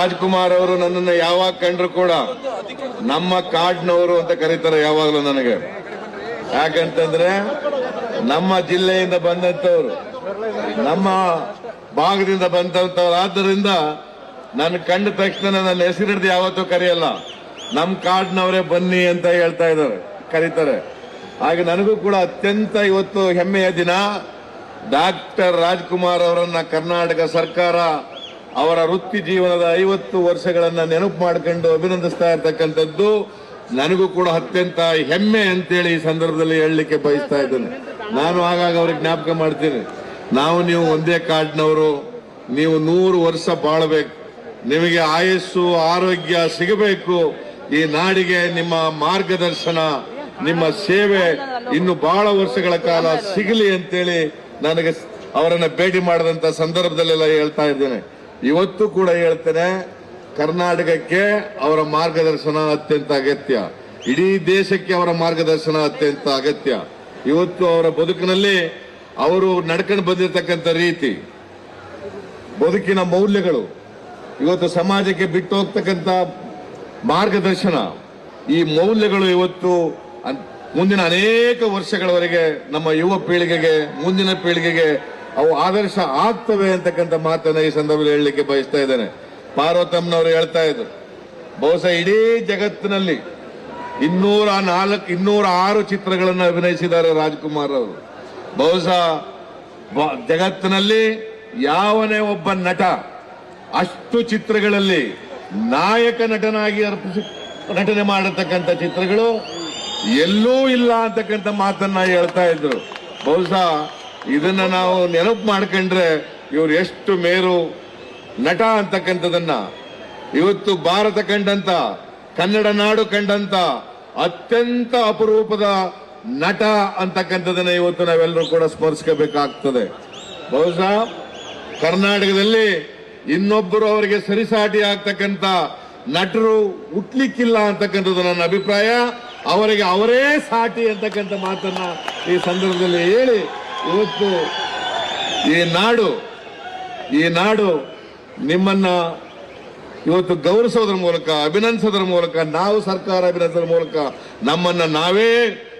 ರಾಜ್ಕುಮಾರ್ ಅವರು ನನ್ನನ್ನು ಯಾವಾಗ ಕಂಡ್ರು ಕೂಡ ನಮ್ಮ ಕಾಡ್ನವರು ಅಂತ ಕರೀತಾರೆ ಯಾವಾಗಲೂ ನನಗೆ. ಯಾಕಂತಂದ್ರೆ ನಮ್ಮ ಜಿಲ್ಲೆಯಿಂದ ಬಂದಂತವ್ರು, ನಮ್ಮ ಭಾಗದಿಂದ ಬಂದಂತವ್ರು. ಆದ್ದರಿಂದ ನನ್ನ ಕಂಡ ತಕ್ಷಣ ನನ್ನ ಹೆಸರಿಡ್ದು ಯಾವತ್ತೂ ಕರೆಯಲ್ಲ, ನಮ್ಮ ಕಾಡ್ನವರೇ ಬನ್ನಿ ಅಂತ ಹೇಳ್ತಾ ಇದ್ದಾರೆ, ಕರೀತಾರೆ. ಹಾಗೆ ನನಗೂ ಕೂಡ ಅತ್ಯಂತ ಇವತ್ತು ಹೆಮ್ಮೆಯ ದಿನ. ಡಾಕ್ಟರ್ ರಾಜ್ಕುಮಾರ್ ಅವರನ್ನ ಕರ್ನಾಟಕ ಸರ್ಕಾರ ಅವರ ವೃತ್ತಿ ಜೀವನದ 50 ವರ್ಷಗಳನ್ನ ನೆನಪು ಮಾಡಿಕೊಂಡು ಅಭಿನಂದಿಸ್ತಾ ಇರ್ತಕ್ಕಂಥದ್ದು ನನಗೂ ಕೂಡ ಅತ್ಯಂತ ಹೆಮ್ಮೆ ಅಂತೇಳಿ ಈ ಸಂದರ್ಭದಲ್ಲಿ ಹೇಳಲಿಕ್ಕೆ ಬಯಸ್ತಾ ಇದ್ದೇನೆ. ನಾನು ಆಗಾಗ ಅವ್ರಿಗೆ ಜ್ಞಾಪಕ ಮಾಡ್ತೀನಿ, ನೀವು ಒಂದೇ ಕಾಡ್ನವರು, ನೀವು 100 ವರ್ಷ ಬಾಳಬೇಕು, ನಿಮಗೆ ಆಯಸ್ಸು ಆರೋಗ್ಯ ಸಿಗಬೇಕು, ಈ ನಾಡಿಗೆ ನಿಮ್ಮ ಮಾರ್ಗದರ್ಶನ ನಿಮ್ಮ ಸೇವೆ ಇನ್ನು ಬಹಳ ವರ್ಷಗಳ ಕಾಲ ಸಿಗಲಿ ಅಂತೇಳಿ ನನಗೆ ಅವರನ್ನ ಭೇಟಿ ಮಾಡಿದಂತ ಸಂದರ್ಭದಲ್ಲೆಲ್ಲ ಹೇಳ್ತಾ ಇದ್ದೇನೆ. ಇವತ್ತು ಕೂಡ ಹೇಳ್ತೇನೆ, ಕರ್ನಾಟಕಕ್ಕೆ ಅವರ ಮಾರ್ಗದರ್ಶನ ಅತ್ಯಂತ ಅಗತ್ಯ, ಇಡೀ ದೇಶಕ್ಕೆ ಅವರ ಮಾರ್ಗದರ್ಶನ ಅತ್ಯಂತ ಅಗತ್ಯ. ಇವತ್ತು ಅವರ ಬದುಕಿನಲ್ಲಿ ಅವರು ನಡ್ಕೊಂಡು ಬಂದಿರತಕ್ಕಂಥ ರೀತಿ, ಬದುಕಿನ ಮೌಲ್ಯಗಳು, ಇವತ್ತು ಸಮಾಜಕ್ಕೆ ಬಿಟ್ಟು ಹೋಗ್ತಕ್ಕಂಥ ಮಾರ್ಗದರ್ಶನ, ಈ ಮೌಲ್ಯಗಳು ಇವತ್ತು ಮುಂದಿನ ಅನೇಕ ವರ್ಷಗಳವರೆಗೆ ನಮ್ಮ ಯುವ ಪೀಳಿಗೆಗೆ, ಮುಂದಿನ ಪೀಳಿಗೆಗೆ ಅವು ಆದರ್ಶ ಆಗ್ತವೆ ಅಂತಕ್ಕಂಥ ಮಾತನ್ನ ಈ ಸಂದರ್ಭದಲ್ಲಿ ಹೇಳಲಿಕ್ಕೆ ಬಯಸ್ತಾ ಇದ್ದೇನೆ. ಪಾರ್ವತಮ್ಮನವರು ಹೇಳ್ತಾ ಇದ್ರು, ಬಹುಶಃ ಇಡೀ ಜಗತ್ತಿನಲ್ಲಿ 206 ಚಿತ್ರಗಳನ್ನು ಅಭಿನಯಿಸಿದ್ದಾರೆ ರಾಜ್ಕುಮಾರ್ ಅವರು. ಬಹುಶಃ ಜಗತ್ತಿನಲ್ಲಿ ಯಾವನೇ ಒಬ್ಬ ನಟ ಅಷ್ಟು ಚಿತ್ರಗಳಲ್ಲಿ ನಾಯಕ ನಟನಾಗಿ ನಟನೆ ಮಾಡತಕ್ಕಂಥ ಚಿತ್ರಗಳು ಎಲ್ಲೂ ಇಲ್ಲ ಅಂತಕ್ಕಂಥ ಮಾತನ್ನ ಹೇಳ್ತಾ ಇದ್ರು. ಬಹುಶಃ ಇದನ್ನ ನಾವು ನೆನಪು ಮಾಡ್ಕೊಂಡ್ರೆ ಇವ್ರು ಎಷ್ಟು ಮೇರು ನಟ ಅಂತಕ್ಕಂಥದನ್ನ, ಇವತ್ತು ಭಾರತ ಕಂಡಂತ, ಕನ್ನಡ ನಾಡು ಕಂಡಂತ ಅತ್ಯಂತ ಅಪರೂಪದ ನಟ ಅಂತಕ್ಕಂಥದನ್ನ ಇವತ್ತು ನಾವೆಲ್ಲರೂ ಕೂಡ ಸ್ಮರಿಸಬೇಕಾಗ್ತದೆ. ಬಹುಶಃ ಕರ್ನಾಟಕದಲ್ಲಿ ಇನ್ನೊಬ್ಬರು ಅವರಿಗೆ ಸರಿಸಾಟಿ ಆಗ್ತಕ್ಕಂಥ ನಟರು ಹುಟ್ಲಿಕ್ಕಿಲ್ಲ ಅಂತಕ್ಕಂಥದ್ದು ನನ್ನ ಅಭಿಪ್ರಾಯ. ಅವರಿಗೆ ಅವರೇ ಸಾಟಿ ಅಂತಕ್ಕಂಥ ಮಾತನ್ನ ಈ ಸಂದರ್ಭದಲ್ಲಿ ಹೇಳಿ, ಇವತ್ತು ಈ ನಾಡು ನಿಮ್ಮನ್ನ ಇವತ್ತು ಗೌರವಿಸೋದ್ರ ಮೂಲಕ, ಅಭಿನಂದಿಸೋದ್ರ ಮೂಲಕ, ನಾವು ಸರ್ಕಾರ ಅಭಿನಂದಿಸೋದ್ರ ಮೂಲಕ ನಮ್ಮನ್ನ ನಾವೇ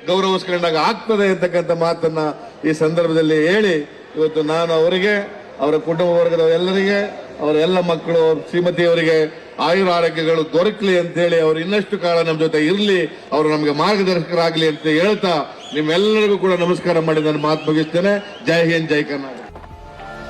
ಗೌರವಿಸ್ಕೊಂಡಾಗ ಆಗ್ತದೆ ಅಂತಕ್ಕಂಥ ಮಾತನ್ನ ಈ ಸಂದರ್ಭದಲ್ಲಿ ಹೇಳಿ, ಇವತ್ತು ನಾನು ಅವರಿಗೆ, ಅವರ ಕುಟುಂಬ ವರ್ಗದ ಎಲ್ಲರಿಗೆ, ಅವರ ಎಲ್ಲ ಮಕ್ಕಳು, ಶ್ರೀಮತಿಯವರಿಗೆ ಆಯುರ ಆರೋಗ್ಯಗಳು ದೊರಕಲಿ ಅಂತ ಹೇಳಿ, ಅವರು ಇನ್ನಷ್ಟು ಕಾಲ ನಮ್ಮ ಜೊತೆ ಇರಲಿ, ಅವರು ನಮಗೆ ಮಾರ್ಗದರ್ಶಕರಾಗಲಿ ಅಂತ ಹೇಳ್ತಾ ನಿಮ್ಮೆಲ್ಲರಿಗೂ ಕೂಡ ನಮಸ್ಕಾರ ಮಾಡಿ ನಾನು ಮಾತು ಮುಗಿಸ್ತೇನೆ. ಜೈ ಹಿಂದ್, ಜೈ ಕರ್ನಾಟಕ.